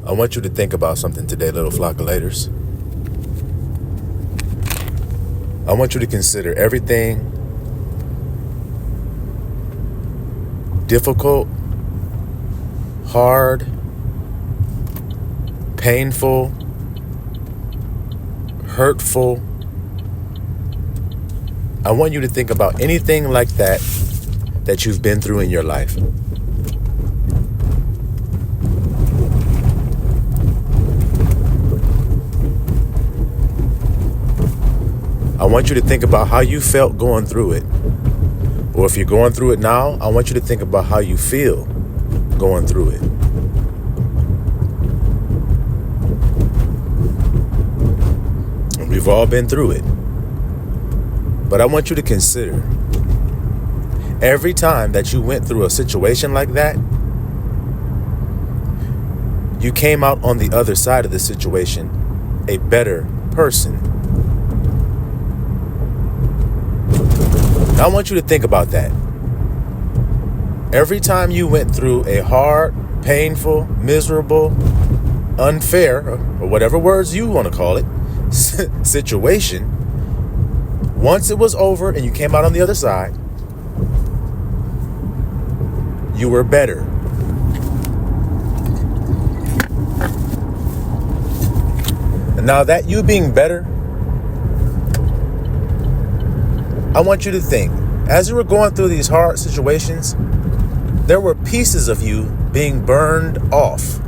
I want you to think about something today, little flockulators. I want you to consider everything difficult, hard, painful, hurtful. I want you to think about anything like that that you've been through in your life. I want you to think about how you felt going through it. Or if you're going through it now, I want you to think about how you feel going through it. And we've all been through it. But I want you to consider every time that you went through a situation like that, you came out on the other side of the situation a better person. I want you to think about that. Every time you went through a hard, painful, miserable, unfair, or whatever words you want to call it, situation, once it was over and you came out on the other side, you were better. And now that you being better, I want you to think, as you were going through these hard situations, there were pieces of you being burned off.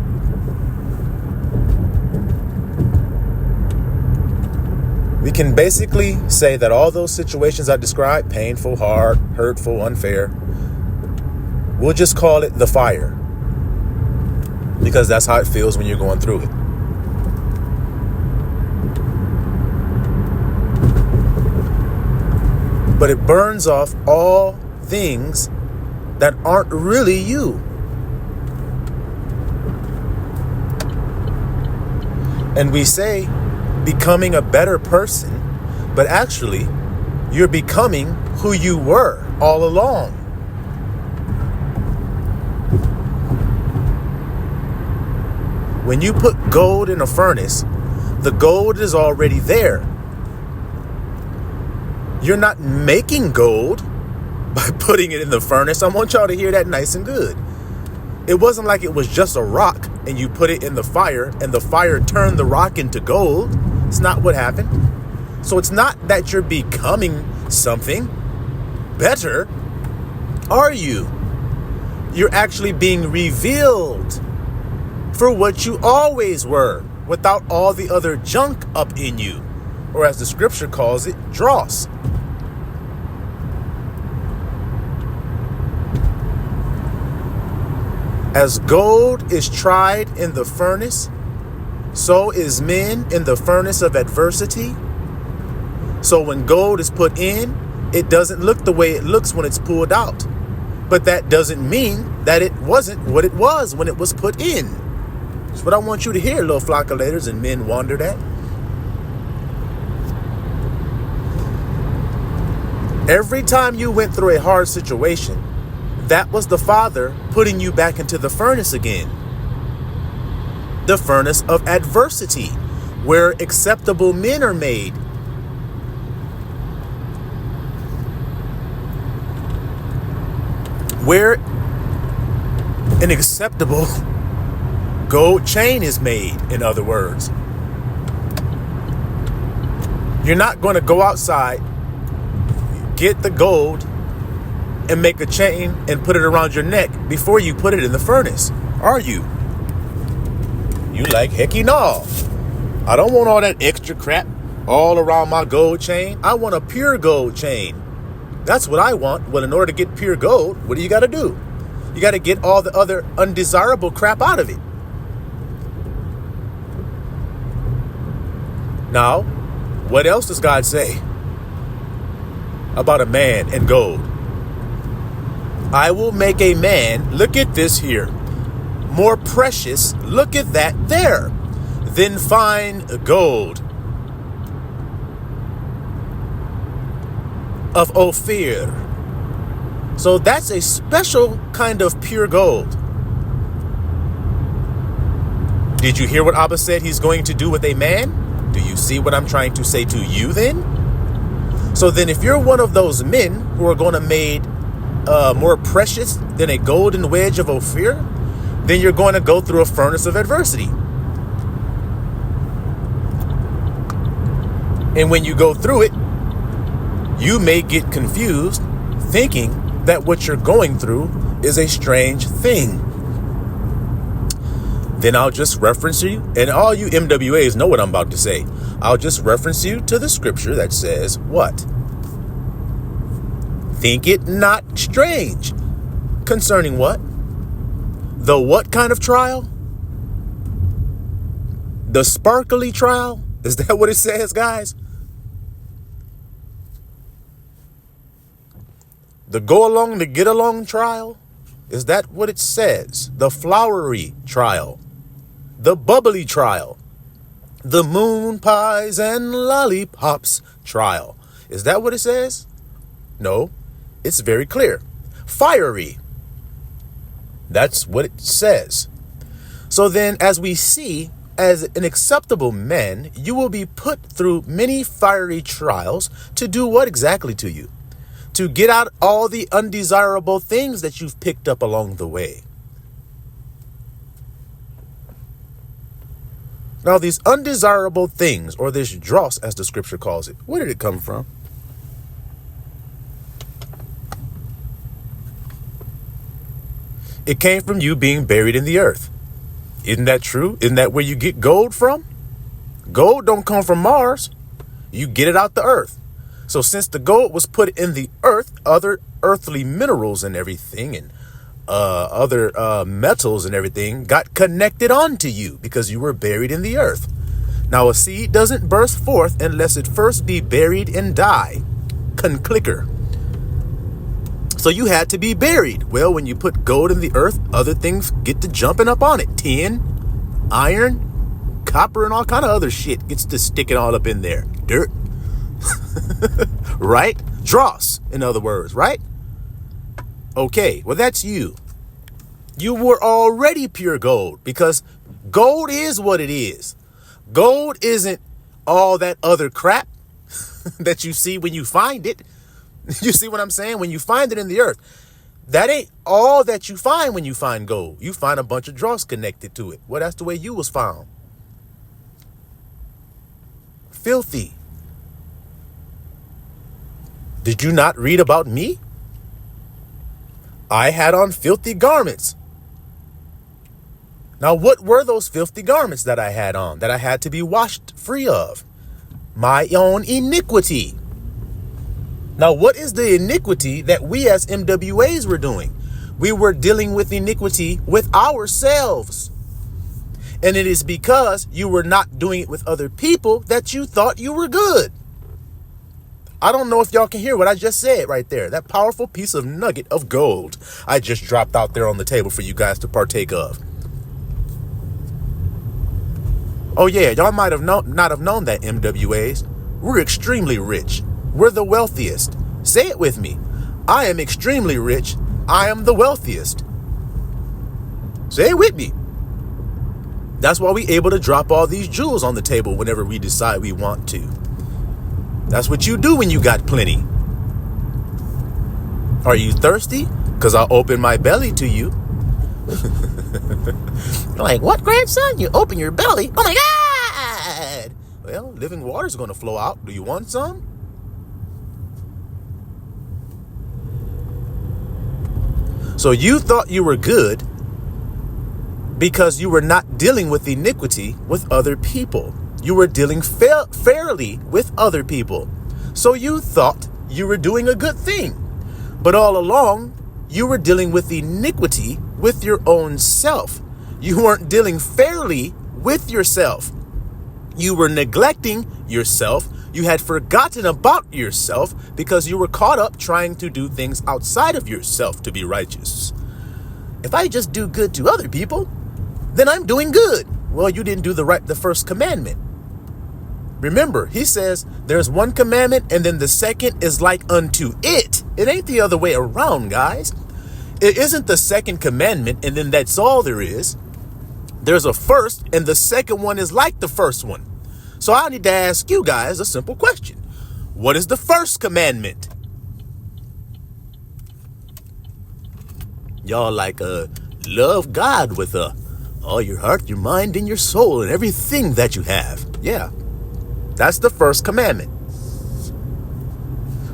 We can basically say that all those situations I described, painful, hard, hurtful, unfair, we'll just call it the fire, because that's how it feels when you're going through it. But it burns off all things that aren't really you. And we say becoming a better person, but actually you're becoming who you were all along. When you put gold in a furnace, the gold is already there. You're not making gold by putting it in the furnace. I want y'all to hear that nice and good. It wasn't like it was just a rock and you put it in the fire and the fire turned the rock into gold. It's not what happened. So it's not that you're becoming something better, are you? You're actually being revealed for what you always were, without all the other junk up in you, or as the scripture calls it, dross. As gold is tried in the furnace, so is men in the furnace of adversity. So when gold is put in, it doesn't look the way it looks when it's pulled out. But that doesn't mean that it wasn't what it was when it was put in. That's what I want you to hear, little flockulators and men wondered at. Every time you went through a hard situation, that was the Father putting you back into the furnace again. The furnace of adversity, where acceptable men are made. Where an acceptable gold chain is made, in other words. You're not going to go outside, get the gold, and make a chain and put it around your neck before you put it in the furnace, are you? You like, hecky no. I don't want all that extra crap all around my gold chain. I want a pure gold chain. That's what I want. Well, in order to get pure gold, what do you got to do? You got to get all the other undesirable crap out of it. Now, what else does God say about a man and gold? I will make a man, look at this here, more precious, look at that there, than fine gold of Ophir. So that's a special kind of pure gold. Did you hear what Abba said he's going to do with a man? Do you see what I'm trying to say to you then? So then if you're one of those men who are going to made more precious than a golden wedge of Ophir, then you're going to go through a furnace of adversity. And when you go through it, you may get confused thinking that what you're going through is a strange thing. Then I'll just reference you, and all you MWAs know what I'm about to say. I'll just reference you to the scripture that says what? Think it not strange. Concerning what? The what kind of trial? The sparkly trial? Is that what it says, guys? The go along to get along trial? Is that what it says? The flowery trial? The bubbly trial? The moon pies and lollipops trial? Is that what it says? No, it's very clear. Fiery. That's what it says. So then, as we see, as an acceptable man, you will be put through many fiery trials to do what exactly to you? To get out all the undesirable things that you've picked up along the way. Now, these undesirable things, or this dross, as the scripture calls it, where did it come from? It came from you being buried in the earth. Isn't that true? Isn't that where you get gold from? Gold don't come from Mars. You get it out the earth. So since the gold was put in the earth, other earthly minerals and everything and other metals and everything got connected onto you because you were buried in the earth. Now, a seed doesn't burst forth unless it first be buried and die. Conclicker. So you had to be buried. Well, when you put gold in the earth, other things get to jumping up on it. Tin, iron, copper, and all kind of other shit gets to sticking all up in there. Dirt. Right? Dross, in other words, right? Okay, well, that's you. You were already pure gold because gold is what it is. Gold isn't all that other crap that you see when you find it. You see what I'm saying? When you find it in the earth, that ain't all that you find when you find gold. You find a bunch of dross connected to it. Well, that's the way you was found. Filthy. Did you not read about me? I had on filthy garments. Now, what were those filthy garments that I had on, that I had to be washed free of? My own iniquity. Now, what is the iniquity that we as MWAs were doing? We were dealing with iniquity with ourselves. And it is because you were not doing it with other people that you thought you were good. I don't know if y'all can hear what I just said right there. That powerful piece of nugget of gold I just dropped out there on the table for you guys to partake of. Oh yeah, y'all might have not have known that, MWAs. We're extremely rich. We're the wealthiest. Say it with me. I am extremely rich. I am the wealthiest. Say it with me. That's why we're able to drop all these jewels on the table whenever we decide we want to. That's what you do when you got plenty. Are you thirsty? Because I'll open my belly to you. You're like, what, grandson? You open your belly? Oh my God! Well, living water is going to flow out. Do you want some? So you thought you were good because you were not dealing with iniquity with other people. You were dealing fairly with other people. So you thought you were doing a good thing. But all along, you were dealing with iniquity with your own self. You weren't dealing fairly with yourself. You were neglecting yourself. You had forgotten about yourself because you were caught up trying to do things outside of yourself to be righteous. If I just do good to other people, then I'm doing good. Well, you didn't do the first commandment. Remember, he says there's one commandment and then the second is like unto it. It ain't the other way around, guys. It isn't the second commandment and then that's all there is. There's a first, and the second one is like the first one. So I need to ask you guys a simple question. What is the first commandment? Y'all like, love God with all your heart, your mind, and your soul, and everything that you have. Yeah, that's the first commandment.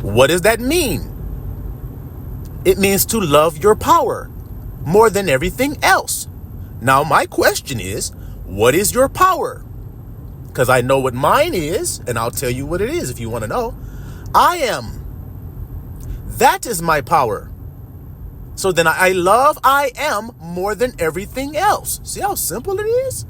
What does that mean? It means to love your power more than everything else. Now, my question is, what is your power? Because I know what mine is, and I'll tell you what it is if you want to know. I am. That is my power. So then I love I am more than everything else. See how simple it is?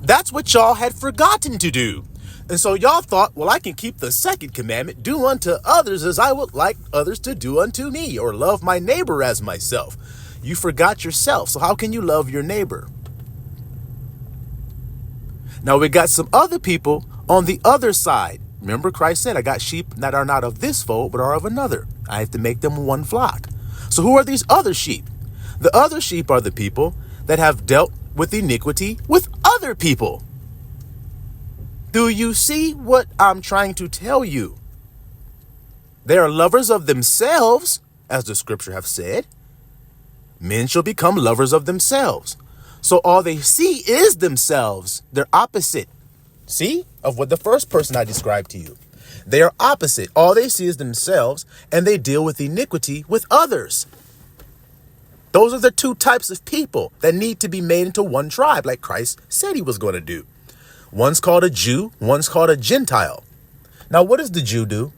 That's what y'all had forgotten to do. And so y'all thought, well, I can keep the second commandment, do unto others as I would like others to do unto me, or love my neighbor as myself. You forgot yourself. So how can you love your neighbor? Now we got some other people on the other side. Remember, Christ said, I got sheep that are not of this fold, but are of another. I have to make them one flock. So who are these other sheep? The other sheep are the people that have dealt with iniquity with other people. Do you see what I'm trying to tell you? They are lovers of themselves, as the scripture have said. Men shall become lovers of themselves. So all they see is themselves. They're opposite. See? Of what the first person I described to you. They are opposite. All they see is themselves, and they deal with iniquity with others. Those are the two types of people that need to be made into one tribe, like Christ said he was going to do. One's called a Jew, one's called a Gentile. Now, what does the Jew do?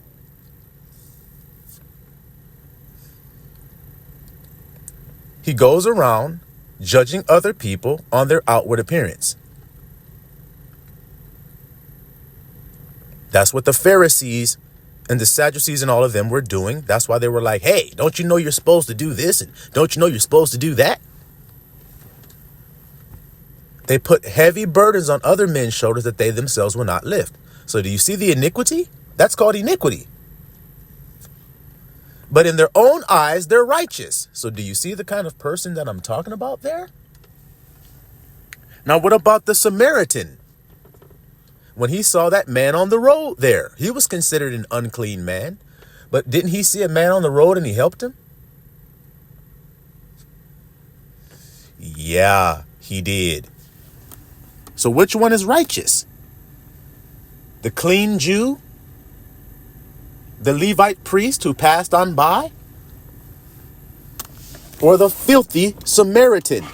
He goes around judging other people on their outward appearance. That's what the Pharisees and the Sadducees and all of them were doing. That's why they were like, hey, don't you know you're supposed to do this? And don't you know you're supposed to do that? They put heavy burdens on other men's shoulders that they themselves will not lift. So do you see the iniquity? That's called iniquity. But in their own eyes, they're righteous. So do you see the kind of person that I'm talking about there? Now, what about the Samaritan? When he saw that man on the road there, he was considered an unclean man. But didn't he see a man on the road and he helped him? Yeah, he did. So which one is righteous? The clean Jew? The Levite priest who passed on by? Or the filthy Samaritan?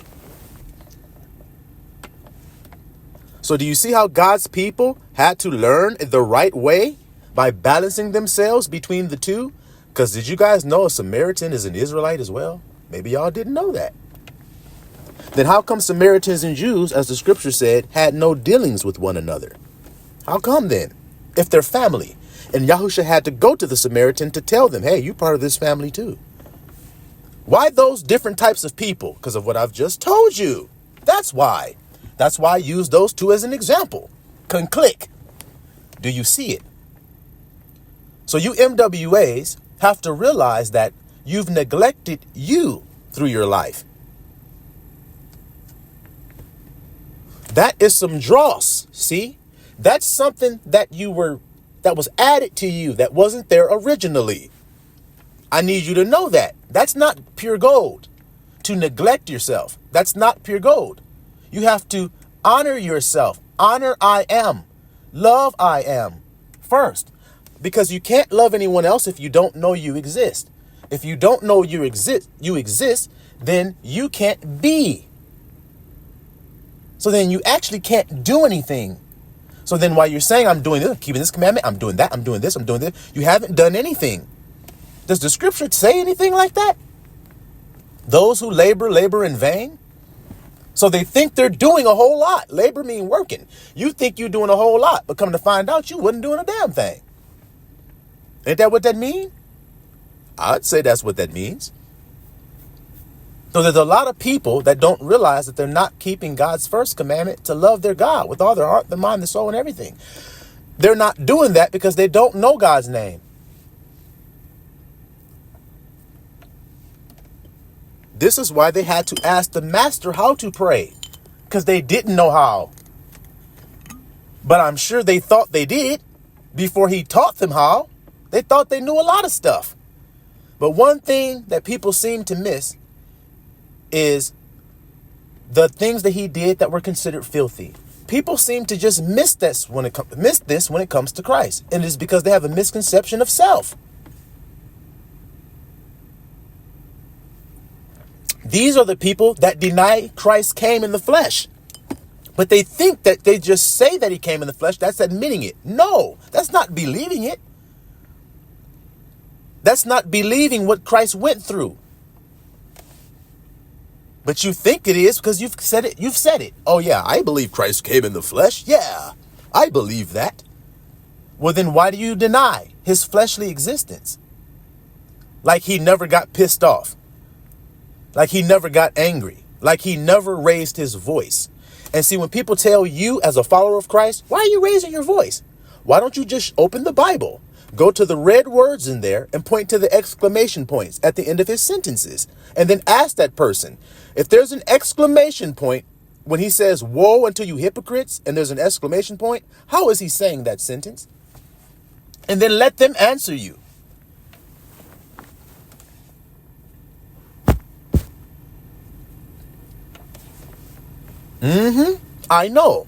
So do you see how God's people had to learn the right way by balancing themselves between the two? Because did you guys know a Samaritan is an Israelite as well? Maybe y'all didn't know that. Then how come Samaritans and Jews, as the scripture said, had no dealings with one another? How come then? If they're family. And Yahusha had to go to the Samaritan to tell them, hey, you're part of this family too. Why those different types of people? Because of what I've just told you. That's why. That's why I use those two as an example. Click. Do you see it? So you MWAs have to realize that you've neglected you through your life. That is some dross. See? That's something that was added to you that wasn't there originally. I need you to know that. That's not pure gold. To neglect yourself, that's not pure gold. You have to honor yourself. Honor I am. Love I am first. Because you can't love anyone else if you don't know you exist. If you don't know you exist, then you can't be. So then you actually can't do anything. So then while you're saying, I'm doing this, I'm keeping this commandment, I'm doing that, I'm doing this, I'm doing this, you haven't done anything. Does the scripture say anything like that? Those who labor in vain. So they think they're doing a whole lot. Labor mean working. You think you're doing a whole lot, but come to find out you wasn't doing a damn thing. Ain't that what that mean? I'd say that's what that means. So there's a lot of people that don't realize that they're not keeping God's first commandment to love their God with all their heart, their mind, their soul, and everything. They're not doing that because they don't know God's name. This is why they had to ask the master how to pray. because they didn't know how. But I'm sure they thought they did before he taught them how. They thought they knew a lot of stuff. But one thing that people seem to miss is the things that he did that were considered filthy. People seem to just miss this when it comes to Christ. And it is because they have a misconception of self. These are the people that deny Christ came in the flesh. But they think that they just say that he came in the flesh. That's admitting it. No, that's not believing it. That's not believing what Christ went through. But you think it is because you've said it. You've said it. Oh, yeah, I believe Christ came in the flesh. Yeah, I believe that. Well, then why do you deny his fleshly existence? Like he never got pissed off. Like he never got angry. Like he never raised his voice. And see, when people tell you as a follower of Christ, why are you raising your voice? Why don't you just open the Bible, go to the red words in there and point to the exclamation points at the end of his sentences, and then ask that person, if there's an exclamation point when he says, woe unto you hypocrites, and there's an exclamation point, how is he saying that sentence? And then let them answer you. I know.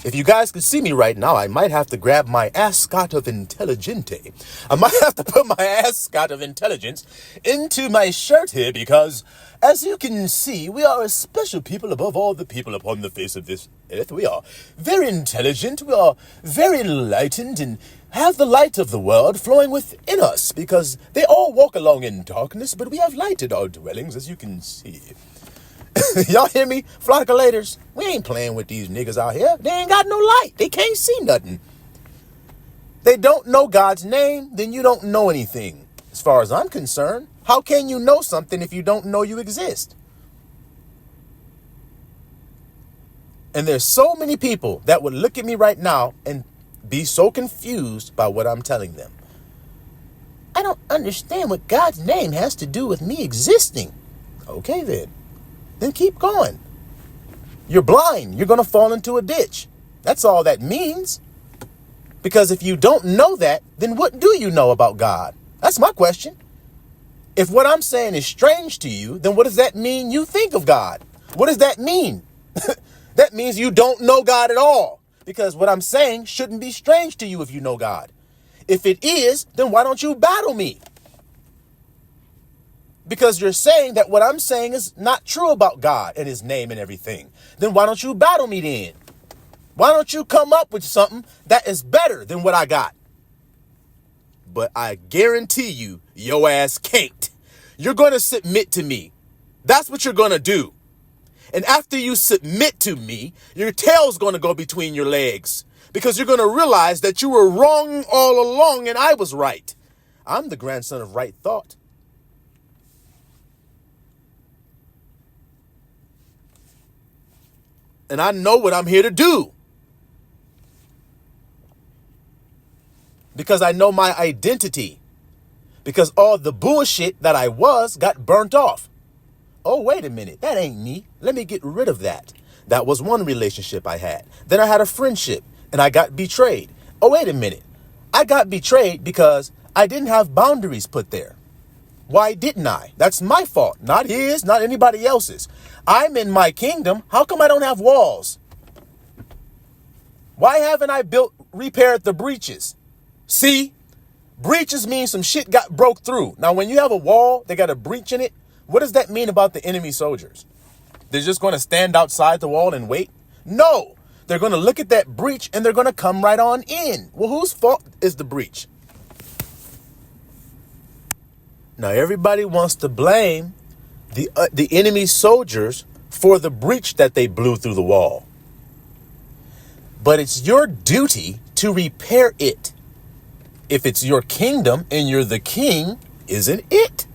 If you guys could see me right now, I might have to grab my ascot of intelligente. I might have to put my ascot of intelligence into my shirt here because, as you can see, we are a special people above all the people upon the face of this earth. We are very intelligent. We are very enlightened and have the light of the world flowing within us because they all walk along in darkness, but we have lighted our dwellings, as you can see. Y'all hear me? Flockulators, we ain't playing with these niggas out here. They ain't got no light. They can't see nothing. They don't know God's name, then you don't know anything. As far as I'm concerned, how can you know something if you don't know you exist? And there's so many people that would look at me right now and be so confused by what I'm telling them. I don't understand what God's name has to do with me existing. Okay, then keep going. You're blind. You're going to fall into a ditch. That's all that means. Because if you don't know that, then what do you know about God? That's my question. If what I'm saying is strange to you, then what does that mean you think of God? What does that mean? That means you don't know God at all. Because what I'm saying shouldn't be strange to you if you know God. If it is, then why don't you battle me? Because you're saying that what I'm saying is not true about God and his name and everything. Then why don't you battle me then? Why don't you come up with something that is better than what I got? But I guarantee you, your ass can't. You're going to submit to me. That's what you're going to do. And after you submit to me, your tail's going to go between your legs. Because you're going to realize that you were wrong all along and I was right. I'm the grandson of right thought. And I know what I'm here to do. Because I know my identity. Because all the bullshit that I was got burnt off. Oh, wait a minute. That ain't me. Let me get rid of that. That was one relationship I had. Then I had a friendship and I got betrayed. Oh, wait a minute. I got betrayed because I didn't have boundaries put there. Why didn't I? That's my fault. Not his, not anybody else's. I'm in my kingdom. How come I don't have walls? Why haven't I repaired the breaches? See, breaches mean some shit got broke through. Now, when you have a wall, they got a breach in it. What does that mean about the enemy soldiers? They're just going to stand outside the wall and wait? No, they're going to look at that breach and they're going to come right on in. Well, whose fault is the breach? Now, everybody wants to blame the enemy soldiers for the breach that they blew through the wall. But it's your duty to repair it. If it's your kingdom and you're the king, isn't it?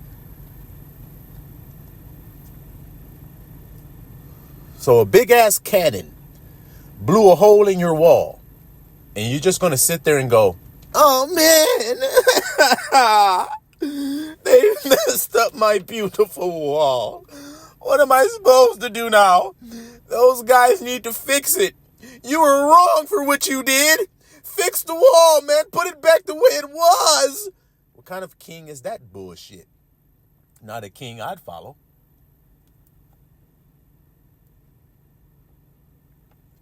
So a big ass cannon blew a hole in your wall and you're just going to sit there and go, oh man, they messed up my beautiful wall. What am I supposed to do now? Those guys need to fix it. You were wrong for what you did. Fix the wall, man. Put it back the way it was. What kind of king is that bullshit? Not a king I'd follow.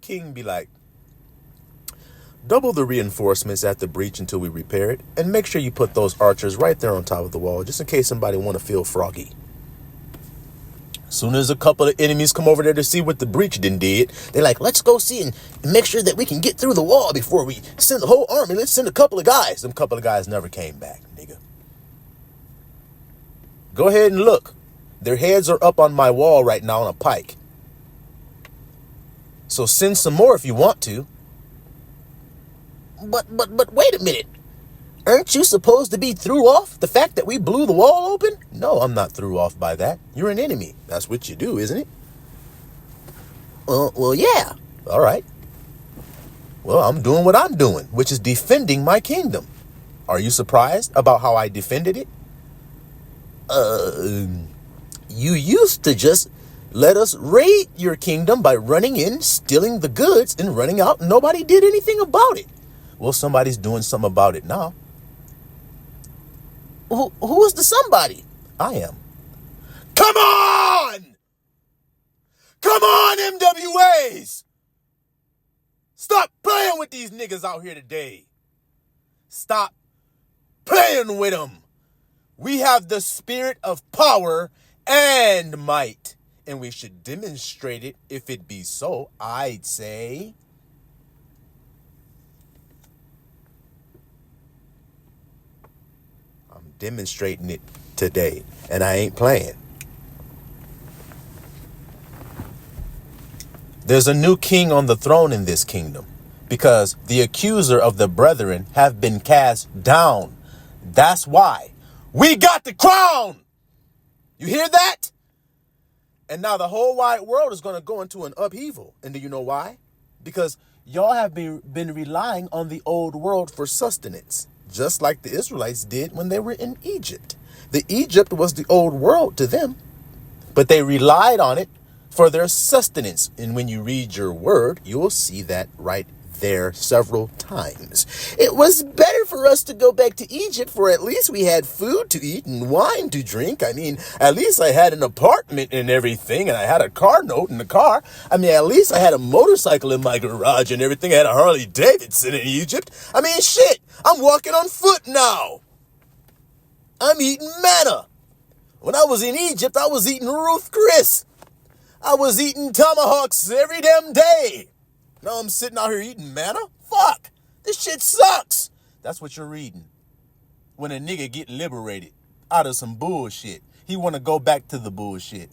King be like, double the reinforcements at the breach until we repair it, and make sure you put those archers right there on top of the wall, just in case somebody want to feel froggy. Soon as a couple of enemies come over there to see what the breach did, they're like, let's go see and make sure that we can get through the wall before we send the whole army. Let's send a couple of guys. Them couple of guys never came back, nigga. Go ahead and look. Their heads are up on my wall right now on a pike. So send some more if you want to. But wait a minute. Aren't you supposed to be threw off the fact that we blew the wall open? No, I'm not threw off by that. You're an enemy. That's what you do, isn't it? Well, yeah. All right. Well, I'm doing what I'm doing, which is defending my kingdom. Are you surprised about how I defended it? You used to just let us raid your kingdom by running in, stealing the goods, and running out. Nobody did anything about it. Well, somebody's doing something about it now. Who is the somebody? I am. Come on! Come on, MWAs! Stop playing with these niggas out here today. Stop playing with them. We have the spirit of power and might, and we should demonstrate it if it be so, I'd say. Demonstrating it today, and I ain't playing. There's a new king on the throne in this kingdom because the accuser of the brethren have been cast down. That's why we got the crown. You hear that? And now the whole wide world is going to go into an upheaval. And do you know why? Because y'all have been relying on the old world for sustenance, just like the Israelites did when they were in Egypt. The Egypt was the old world to them, but they relied on it for their sustenance. And when you read your word, you'll see that right there several times. It was better for us to go back to Egypt, for at least we had food to eat and wine to drink. I mean, at least I had an apartment and everything, and I had a car note in the car. I mean, at least I had a motorcycle in my garage and everything. I had a Harley Davidson in Egypt. I mean, shit, I'm walking on foot now. I'm eating manna. When I was in Egypt, I was eating Ruth Chris. I was eating tomahawks every damn day. Now I'm sitting out here eating manna? Fuck. This shit sucks. That's what you're reading. When a nigga get liberated out of some bullshit, he want to go back to the bullshit.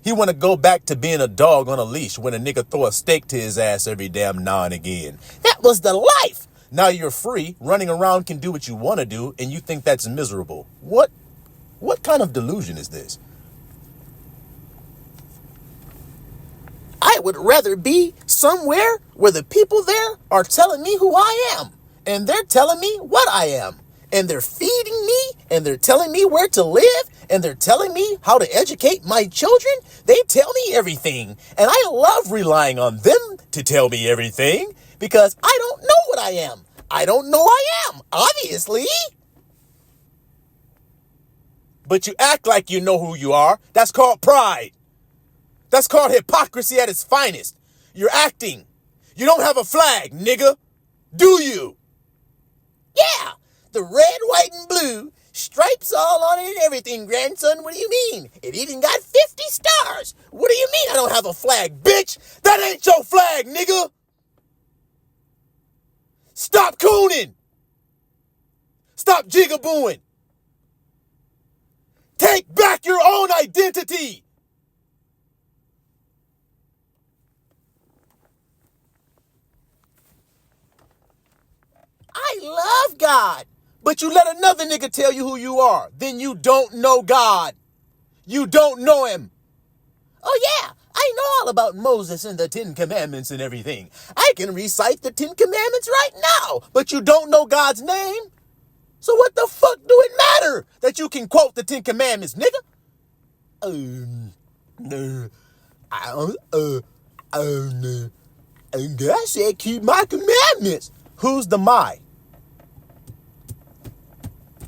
He want to go back to being a dog on a leash when a nigga throw a steak to his ass every damn now and again. That was the life. Now you're free, running around, can do what you want to do, and you think that's miserable. What kind of delusion is this? I would rather be somewhere where the people there are telling me who I am, and they're telling me what I am, and they're feeding me, and they're telling me where to live, and they're telling me how to educate my children. They tell me everything, and I love relying on them to tell me everything, because I don't know what I am. I don't know I am, obviously. But you act like you know who you are. That's called pride. That's called hypocrisy at its finest. You're acting. You don't have a flag, nigga. Do you? Yeah, the red, white, and blue. Stripes all on it and everything, grandson. What do you mean? It even got 50 stars. What do you mean I don't have a flag, bitch? That ain't your flag, nigga. Stop cooning. Stop jigabooing. Take back your own identity. I love God, but you let another nigga tell you who you are. Then you don't know God. You don't know him. Oh yeah, I know all about Moses and the 10 Commandments and everything. I can recite the 10 Commandments right now, but you don't know God's name? So what the fuck do it matter that you can quote the 10 Commandments, nigga? God said keep my commandments. Who's the my?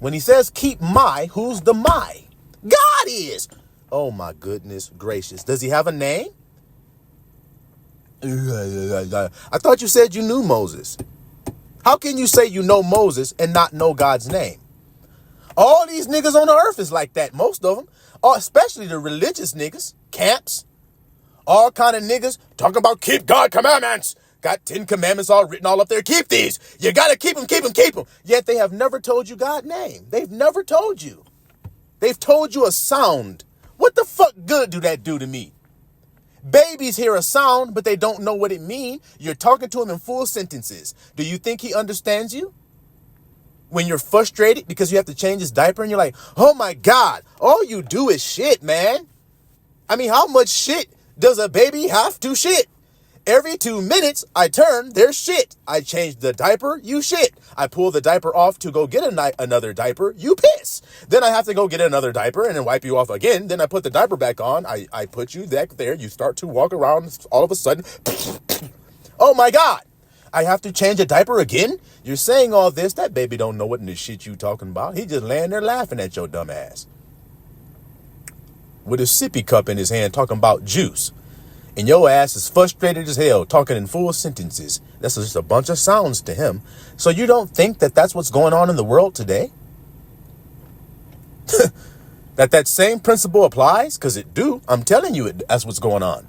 When he says keep my, who's the my? God is. Oh my goodness gracious. Does he have a name? I thought you said you knew Moses. How can you say you know Moses and not know God's name? All these niggas on the earth is like that. Most of them, especially the religious niggas, camps, all kind of niggas talking about keep God commandments. Got 10 commandments all written all up there. Keep these. You got to keep them, keep them, keep them. Yet they have never told you God's name. They've never told you. They've told you a sound. What the fuck good do that do to me? Babies hear a sound, but they don't know what it means. You're talking to him in full sentences. Do you think he understands you? When you're frustrated because you have to change his diaper and you're like, oh my God, all you do is shit, man. I mean, how much shit does a baby have to shit? Every 2 minutes, I turn, there's shit. I change the diaper, you shit. I pull the diaper off to go get another diaper, you piss. Then I have to go get another diaper and then wipe you off again. Then I put the diaper back on. I put you back there. You start to walk around. All of a sudden, oh my God, I have to change a diaper again? You're saying all this. That baby don't know what in the shit you talking about. He just laying there laughing at your dumb ass with a sippy cup in his hand talking about juice. And your ass is frustrated as hell, talking in full sentences. That's just a bunch of sounds to him. So you don't think that that's what's going on in the world today? that same principle applies? Because it do. I'm telling you, that's what's going on.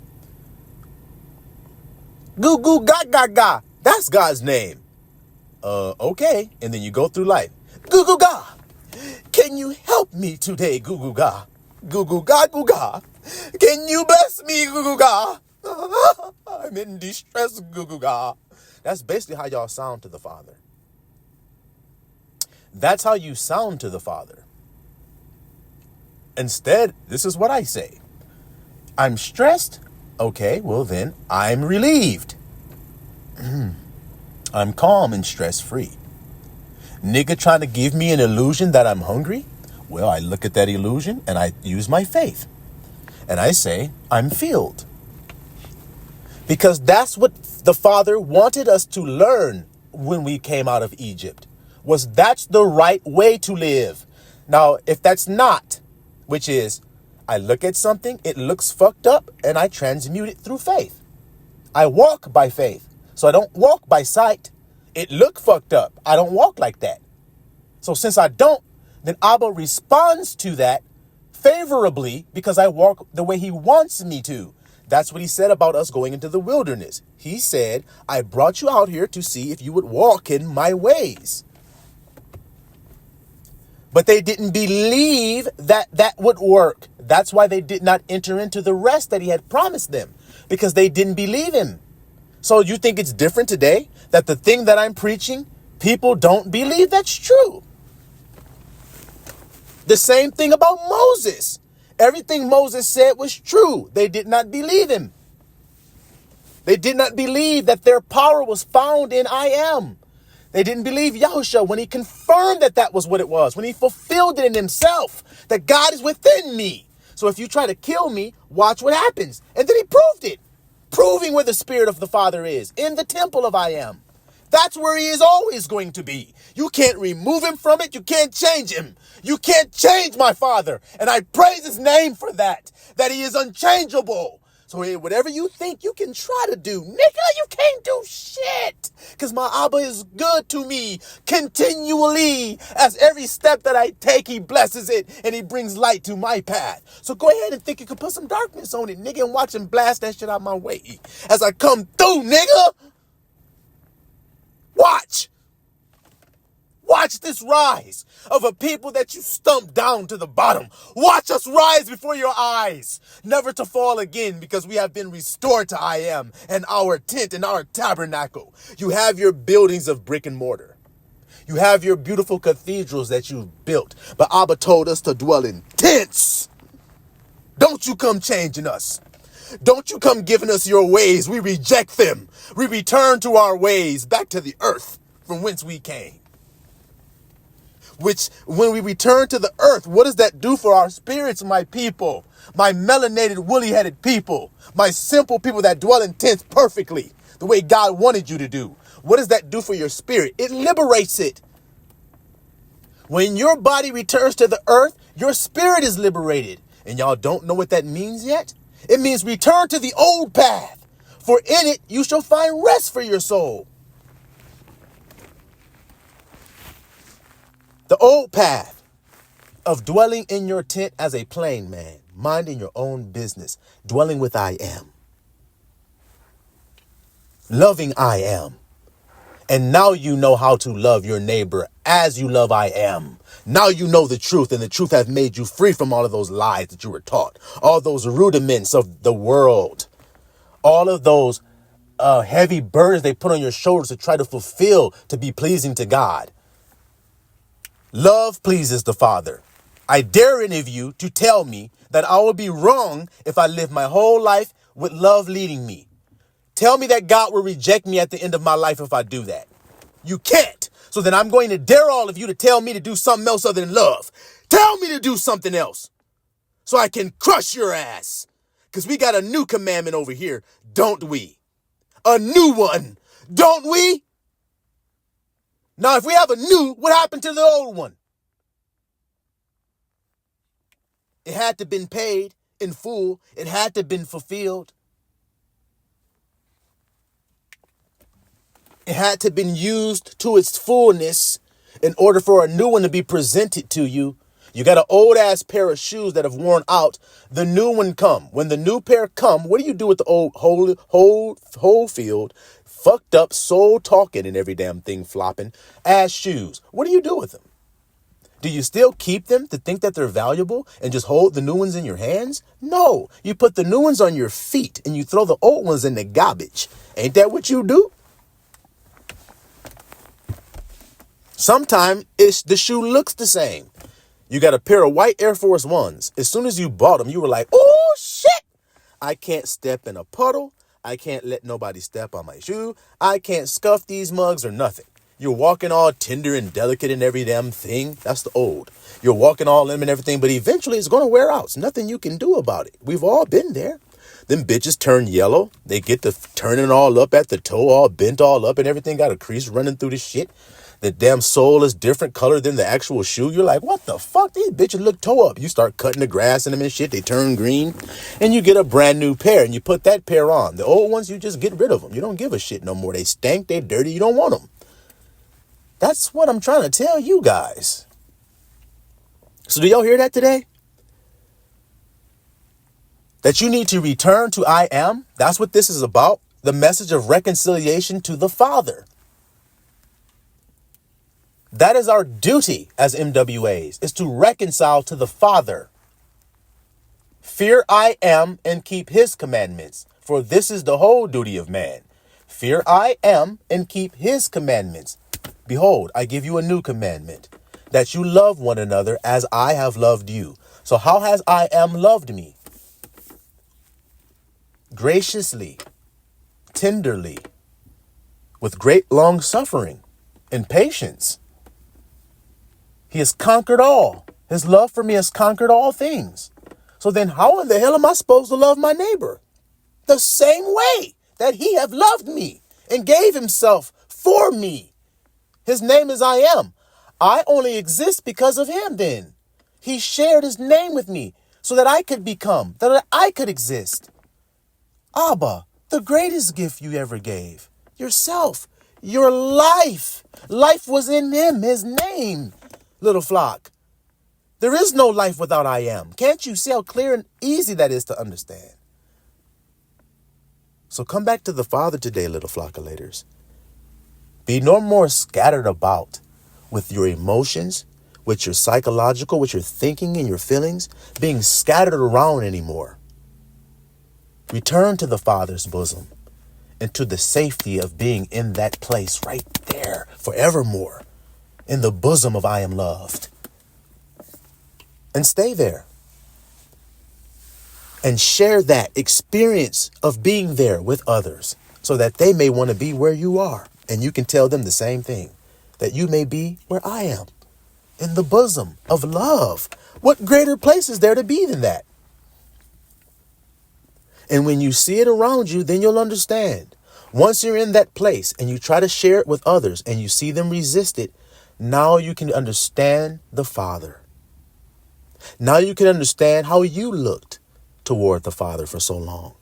Goo goo ga ga ga. That's God's name. Okay. And then you go through life. Goo goo ga. Can you help me today, goo goo ga? Goo goo ga goo ga. Can you bless me, goo goo ga? I'm in distress, goo goo ga. That's basically how y'all sound to the Father. That's how you sound to the Father. Instead, this is what I say. I'm stressed. Okay, well then, I'm relieved. I'm calm and stress-free. Nigga trying to give me an illusion that I'm hungry? Well, I look at that illusion and I use my faith. And I say, I'm filled. Because that's what the Father wanted us to learn when we came out of Egypt. Was that's the right way to live. Now, if that's not, which is, I look at something, it looks fucked up, and I transmute it through faith. I walk by faith. So I don't walk by sight. It look fucked up. I don't walk like that. So since I don't, then Abba responds to that favorably because I walk the way he wants me to. That's what he said about us going into the wilderness. He said, I brought you out here to see if you would walk in my ways. But they didn't believe that that would work. That's why they did not enter into the rest that he had promised them, because they didn't believe him. So you think it's different today that the thing that I'm preaching, people don't believe that's true? The same thing about Moses. Everything Moses said was true. They did not believe him. They did not believe that their power was found in I am. They didn't believe Yahushua when he confirmed that that was what it was, when he fulfilled it in himself, that God is within me. So if you try to kill me, watch what happens. And then he proved it, proving where the Spirit of the Father is, in the temple of I am. That's where he is always going to be. You can't remove him from it. You can't change him. You can't change my Father. And I praise his name for that he is unchangeable. So whatever you think you can try to do, nigga, you can't do shit. Because my Abba is good to me continually. As every step that I take, he blesses it and he brings light to my path. So go ahead and think you can put some darkness on it, nigga, and watch him blast that shit out my way as I come through, nigga. Watch. Watch this rise of a people that you stumped down to the bottom. Watch us rise before your eyes, never to fall again, because we have been restored to I am and our tent and our tabernacle. You have your buildings of brick and mortar. You have your beautiful cathedrals that you've built, but Abba told us to dwell in tents. Don't you come changing us. Don't you come giving us your ways. We reject them. We return to our ways, back to the earth from whence we came. Which, when we return to the earth, what does that do for our spirits, my people? My melanated, woolly-headed people. My simple people that dwell in tents perfectly, the way God wanted you to do. What does that do for your spirit? It liberates it. When your body returns to the earth, your spirit is liberated. And y'all don't know what that means yet? It means return to the old path, for in it you shall find rest for your soul. The old path of dwelling in your tent as a plain man, minding your own business, dwelling with I am, loving I am. And now you know how to love your neighbor as you love I am. Now you know the truth, and the truth has made you free from all of those lies that you were taught, all those rudiments of the world, all of those heavy burdens they put on your shoulders to try to fulfill, to be pleasing to God. Love pleases the Father. I dare any of you to tell me that I will be wrong if I live my whole life with love leading me. Tell me that God will reject me at the end of my life if I do that. You can't. So then I'm going to dare all of you to tell me to do something else other than love. Tell me to do something else so I can crush your ass. Because we got a new commandment over here, don't we? A new one, don't we? Now, if we have a new, what happened to the old one? It had to have been paid in full. It had to have been fulfilled. It had to have been used to its fullness in order for a new one to be presented to you. You got an old ass pair of shoes that have worn out. The new one come. When the new pair come, what do you do with the old whole field, fucked up, soul talking and every damn thing flopping ass shoes? What do you do with them? Do you still keep them to think that they're valuable and just hold the new ones in your hands? No, you put the new ones on your feet and you throw the old ones in the garbage. Ain't that what you do? Sometimes the shoe looks the same. You got a pair of white Air Force Ones. As soon as you bought them, you were like, oh, shit. I can't step in a puddle. I can't let nobody step on my shoe. I can't scuff these mugs or nothing. You're walking all tender and delicate and every damn thing. That's the old. You're walking all in and everything, but eventually it's going to wear out. There's nothing you can do about it. We've all been there. Them bitches turn yellow. They get to turning all up at the toe, all bent all up and everything. Got a crease running through the shit. The damn sole is different color than the actual shoe. You're like, what the fuck? These bitches look toe up. You start cutting the grass in them and shit. They turn green. And you get a brand new pair and you put that pair on. The old ones, you just get rid of them. You don't give a shit no more. They stink. They dirty. You don't want them. That's what I'm trying to tell you guys. So do y'all hear that today? That you need to return to I am. That's what this is about. The message of reconciliation to the Father. That is our duty as MWAs, is to reconcile to the Father. Fear I am and keep his commandments, for this is the whole duty of man. Fear I am and keep his commandments. Behold, I give you a new commandment, that you love one another as I have loved you. So how has I am loved me? Graciously, tenderly, with great long suffering and patience. He has conquered all. His love for me has conquered all things. So then how in the hell am I supposed to love my neighbor? The same way that he have loved me and gave himself for me. His name is I am. I only exist because of him then. He shared his name with me so that I could become, that I could exist. Abba, the greatest gift you ever gave. Yourself, your life. Life was in him, his name. Little flock, there is no life without I am. Can't you see how clear and easy that is to understand? So come back to the Father today, little flockulators. Be no more scattered about with your emotions, with your psychological, with your thinking and your feelings, being scattered around anymore. Return to the Father's bosom and to the safety of being in that place right there forevermore. In the bosom of I am loved. And stay there. And share that experience of being there with others so that they may want to be where you are. And you can tell them the same thing. That you may be where I am. in the bosom of love. What greater place is there to be than that? And when you see it around you, then you'll understand. Once you're in that place and you try to share it with others and you see them resist it, now you can understand the Father. Now you can understand how you looked toward the Father for so long.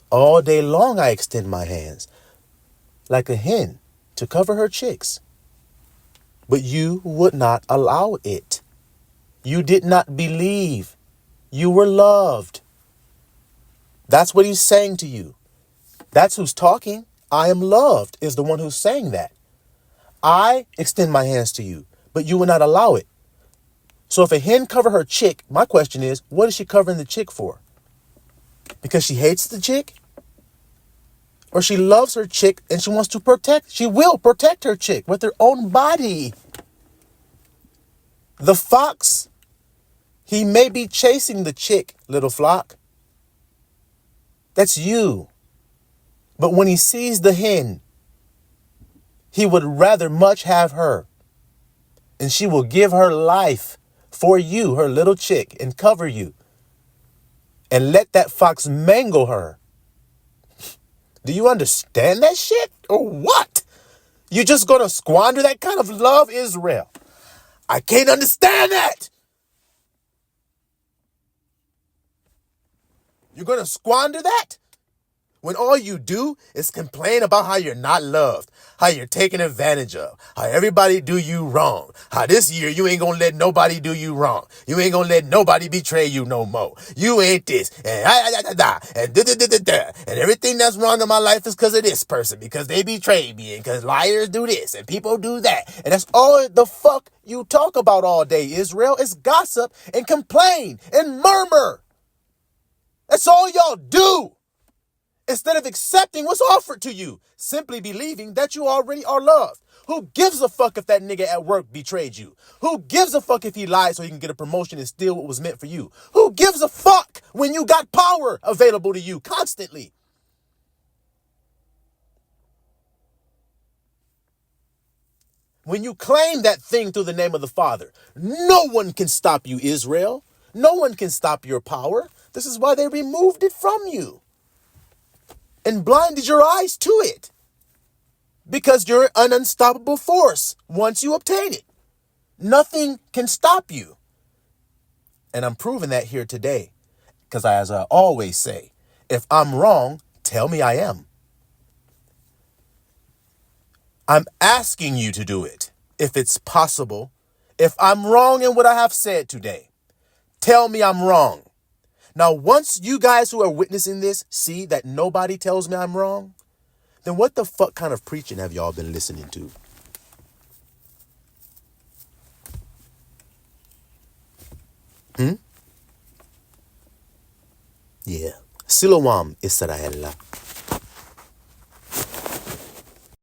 All day long I extend my hands like a hen to cover her chicks. But you would not allow it. You did not believe. You were loved. That's what he's saying to you. That's who's talking. I am loved is the one who's saying that. I extend my hands to you, but you will not allow it. So if a hen cover her chick, my question is, what is she covering the chick for? Because she hates the chick? Or she loves her chick and she wants to protect, she will protect her chick with her own body. The fox, he may be chasing the chick, little flock. That's you. But when he sees the hen, he would rather much have her. And she will give her life for you, her little chick, and cover you. And let that fox mangle her. Do you understand that shit? Or what? You just gonna squander that kind of love, Israel? I can't understand that. You're gonna squander that? When all you do is complain about how you're not loved, how you're taken advantage of, how everybody do you wrong, how this year you ain't gonna let nobody do you wrong. You ain't gonna let nobody betray you no more. You ain't this, and everything that's wrong in my life is because of this person, because they betrayed me, and because liars do this, and people do that. And that's all the fuck you talk about all day, Israel. It's gossip and complain and murmur. That's all y'all do. Instead of accepting what's offered to you, simply believing that you already are loved. Who gives a fuck if that nigga at work betrayed you? Who gives a fuck if he lied so he can get a promotion and steal what was meant for you? Who gives a fuck when you got power available to you constantly? When you claim that thing through the name of the Father, no one can stop you, Israel. No one can stop your power. This is why they removed it from you and blinded your eyes to it. Because you're an unstoppable force once you obtain it. Nothing can stop you. And I'm proving that here today. Because as I always say, if I'm wrong, tell me I am. I'm asking you to do it, if it's possible. If I'm wrong in what I have said today, tell me I'm wrong. Now, once you guys who are witnessing this see that nobody tells me I'm wrong, then what the fuck kind of preaching have y'all been listening to? Yeah. Siloam Israel.